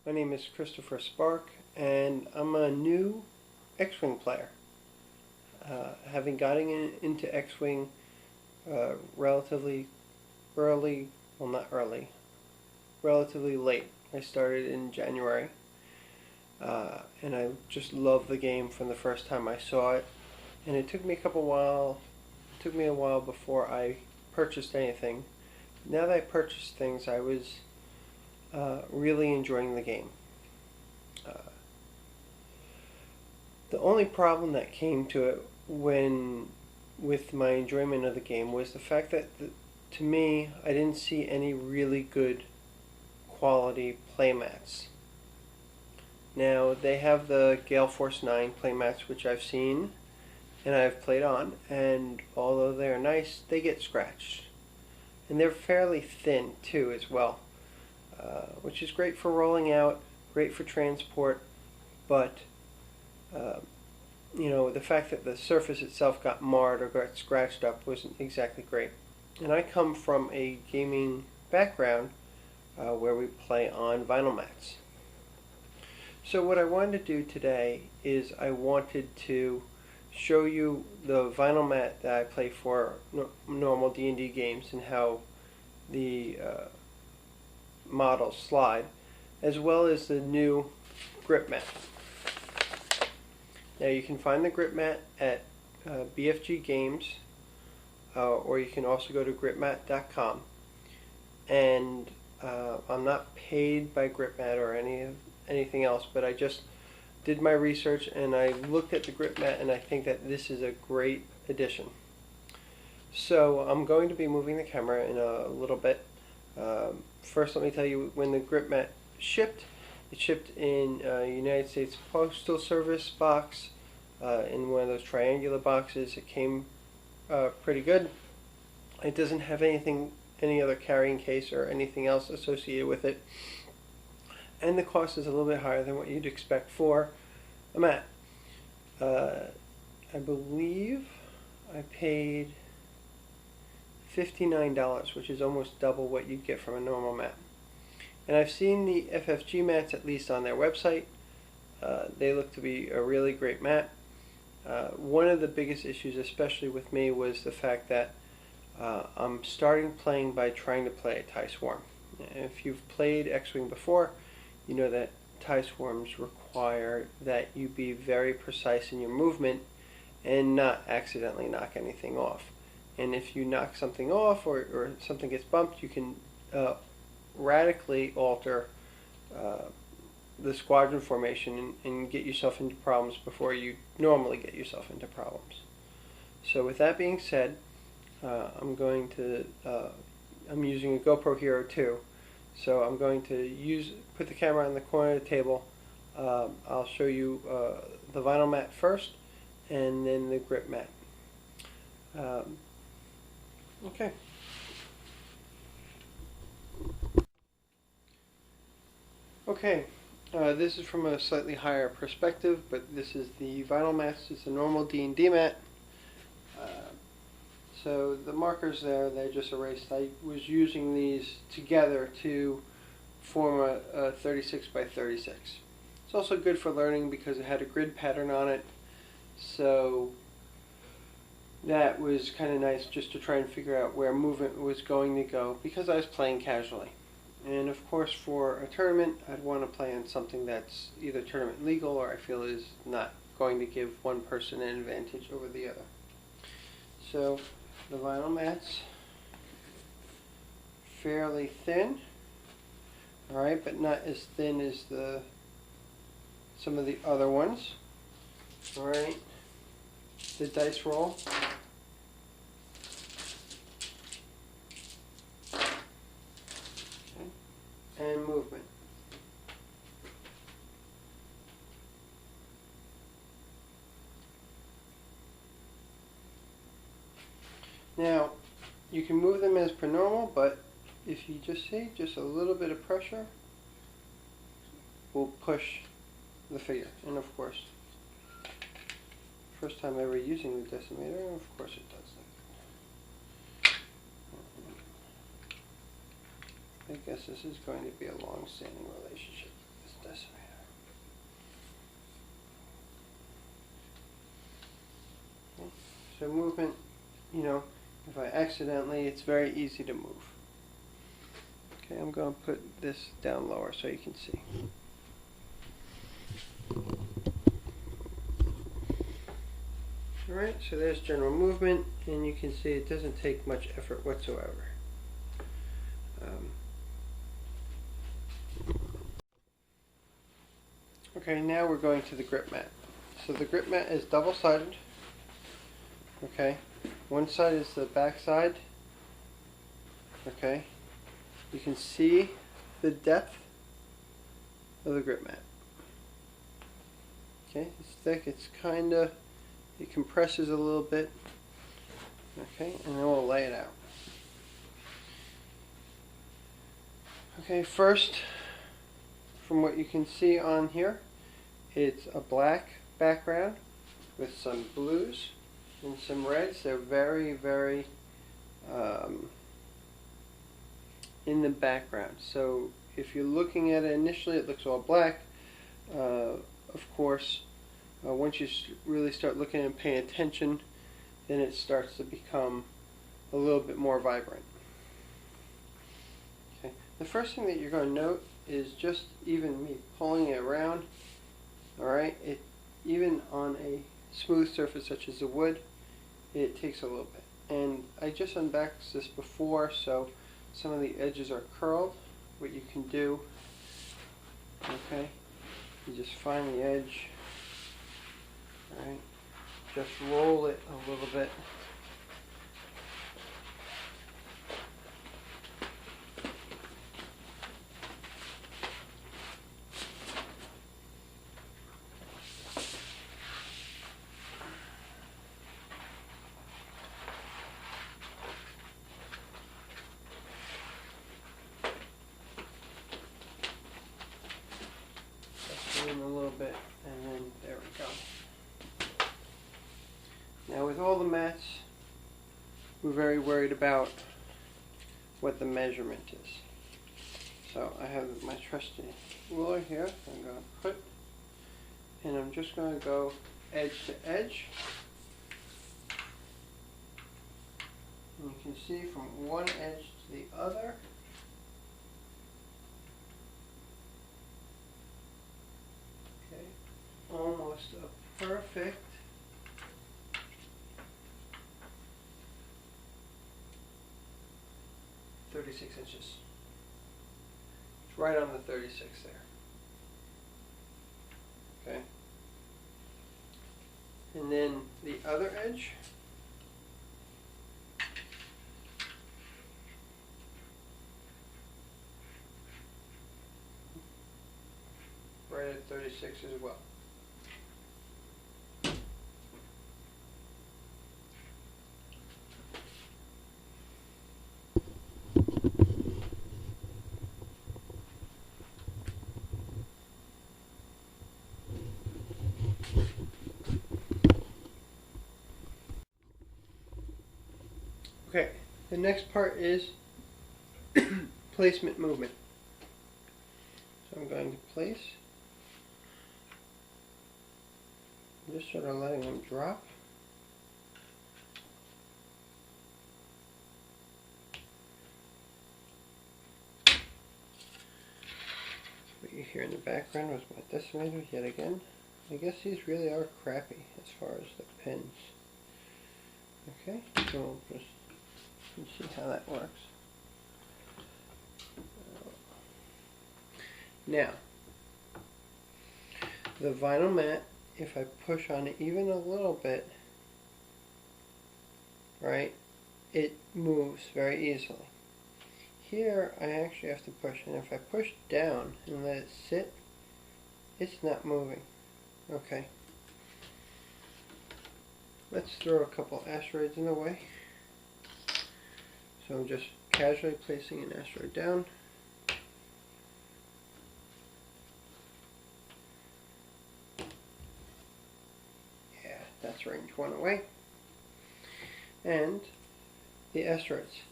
My name is Christopher Spark, and I'm a new X-Wing player. Having gotten into X-Wing relatively early, well not early, relatively late. I started in January, and I just loved the game from the first time I saw it. And it took me a while before I purchased anything. Now that I purchased things, I was really enjoying the game. The only problem that came to it with my enjoyment of the game was the fact that, to me, I didn't see any really good quality playmats. Now, they have the Gale Force 9 playmats, which I've seen and I've played on, and although they're nice, they get scratched. And they're fairly thin, too, as well. Which is great for rolling out, great for transport, but the fact that the surface itself got marred or got scratched up wasn't exactly great. And I come from a gaming background where we play on vinyl mats. So what I wanted to do today is I wanted to show you the vinyl mat that I play for normal D&D games and how the models slide, as well as the new GripMat. Now you can find the GripMat at BFG Games, or you can also go to GripMat.com. And I'm not paid by GripMat or anything else, but I just did my research and I looked at the GripMat, and I think that this is a great addition. So I'm going to be moving the camera in a little bit. First, let me tell you when the GripMat shipped. It shipped in United States Postal Service box, in one of those triangular boxes. It came pretty good. It doesn't have any other carrying case or anything else associated with it. And the cost is a little bit higher than what you'd expect for a mat. I believe I paid $59, which is almost double what you'd get from a normal mat. And I've seen the FFG mats, at least on their website. They look to be a really great mat. One of the biggest issues, especially with me, was the fact that I'm starting playing by trying to play a TIE Swarm. If you've played X-Wing before, you know that TIE Swarms require that you be very precise in your movement and not accidentally knock anything off. And if you knock something off or something gets bumped, you can radically alter the squadron formation and get yourself into problems before you normally get yourself into problems. So with that being said, I'm using a GoPro Hero 2. So I'm going to put the camera on the corner of the table. I'll show you the vinyl mat first, and then the GripMat. Okay. Okay, this is from a slightly higher perspective, but this is the vinyl mats. It's a normal D&D mat. So the markers there, they're just erased. I was using these together to form a 36 by 36. It's also good for learning because it had a grid pattern on it. So that was kind of nice just to try and figure out where movement was going to go because I was playing casually. And of course, for a tournament, I'd want to play on something that's either tournament legal or I feel is not going to give one person an advantage over the other. So the vinyl mats, fairly thin, alright, but not as thin as some of the other ones. Alright, the dice roll. And movement. Now, you can move them as per normal, but if you just see, just a little bit of pressure will push the figure. And of course, first time ever using the decimator, of course it does that. I guess this is going to be a long-standing relationship this this. Okay. So movement, you know, if I accidentally, it's very easy to move. Okay, I'm going to put this down lower so you can see. Alright, so there's general movement, and you can see it doesn't take much effort whatsoever. Okay, now we're going to the GripMat. So the GripMat is double-sided. Okay, one side is the back side. Okay, you can see the depth of the GripMat. Okay, it's thick, it's kinda, it compresses a little bit. Okay, and then we'll lay it out. Okay, first, from what you can see on here, it's a black background with some blues and some reds. They're very, very in the background. So if you're looking at it initially, it looks all black. Of course, once you really start looking and paying attention, then it starts to become a little bit more vibrant. Okay. The first thing that you're going to note is just even me pulling it around. Alright, it even on a smooth surface such as the wood, it takes a little bit. And I just unboxed this before, so some of the edges are curled. What you can do, okay, you just find the edge, alright, just roll it a little bit. A little bit, and then there we go. Now with all the mats, we're very worried about what the measurement is. So I have my trusty ruler here. I'm going to put, and I'm just going to go edge to edge. And you can see from one edge to the other. Almost a perfect .36 inches. It's right on the 36 there. Okay. And then the other edge. Right at 36 as well. Okay, the next part is placement movement. So I'm going to place, I'm just sort of letting them drop. What you hear in the background was my decimeter yet again. I guess these really are crappy as far as the pins. Okay, so we'll just see how that works. Now, the vinyl mat, if I push on it even a little bit, right, it moves very easily. Here, I actually have to push, and if I push down and let it sit, it's not moving. Okay. Let's throw a couple asteroids in the way. So I'm just casually placing an asteroid down. Yeah, that's range 1 away. And the asteroids.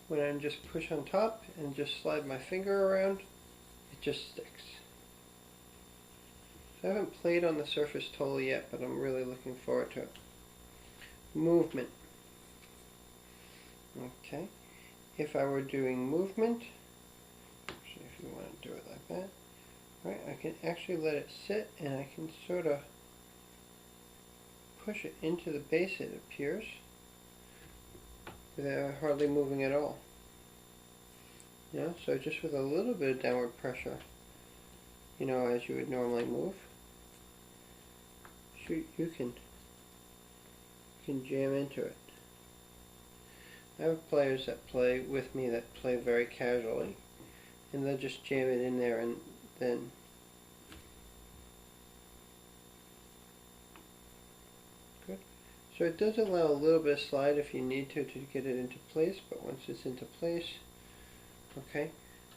When I just push on top and just slide my finger around, it just sticks. So I haven't played on the surface totally yet, but I'm really looking forward to it. Movement. Okay. If I were doing movement, actually if you want to do it like that, right, I can actually let it sit and I can sort of push it into the base, it appears, without hardly moving at all. Yeah, so just with a little bit of downward pressure, you know, as you would normally move, you can jam into it. I have players that play with me that play very casually, and they'll just jam it in there and then good. So it does allow a little bit of slide if you need to get it into place, but once it's into place, okay,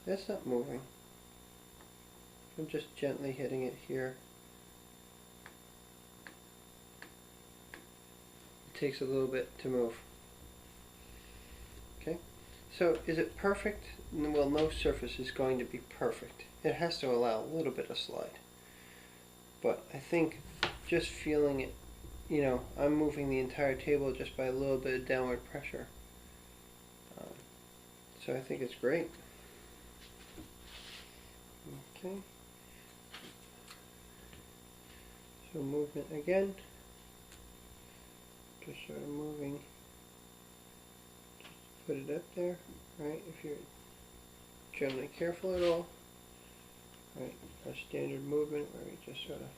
that's not moving. I'm just gently hitting it here. It takes a little bit to move. Okay, so is it perfect? Well, no surface is going to be perfect. It has to allow a little bit of slide. But I think just feeling it, you know, I'm moving the entire table just by a little bit of downward pressure. So I think it's great. Okay. So movement again. Just sort of moving. Just put it up there, right? If you're generally careful at all. Right, our standard movement where we just sort of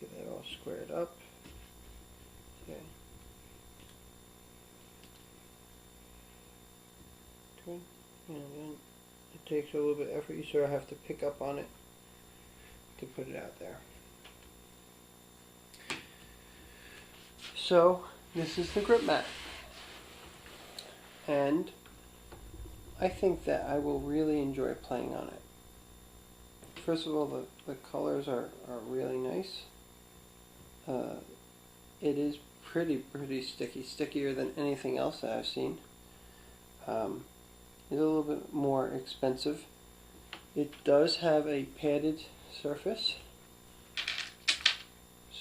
get that all squared up. Okay. Good. And then it takes a little bit of effort. You sort of have to pick up on it to put it out there. So this is the GripMat, and I think that I will really enjoy playing on it. First of all, the colors are really nice. It is pretty sticky, stickier than anything else that I've seen. It's a little bit more expensive. It does have a padded surface,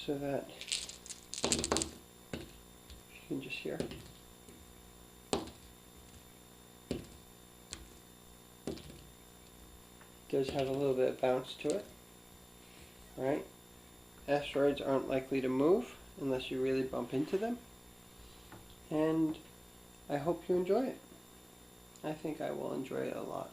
so that you can just hear. Does have a little bit of bounce to it. Alright. Asteroids aren't likely to move unless you really bump into them. And I hope you enjoy it. I think I will enjoy it a lot.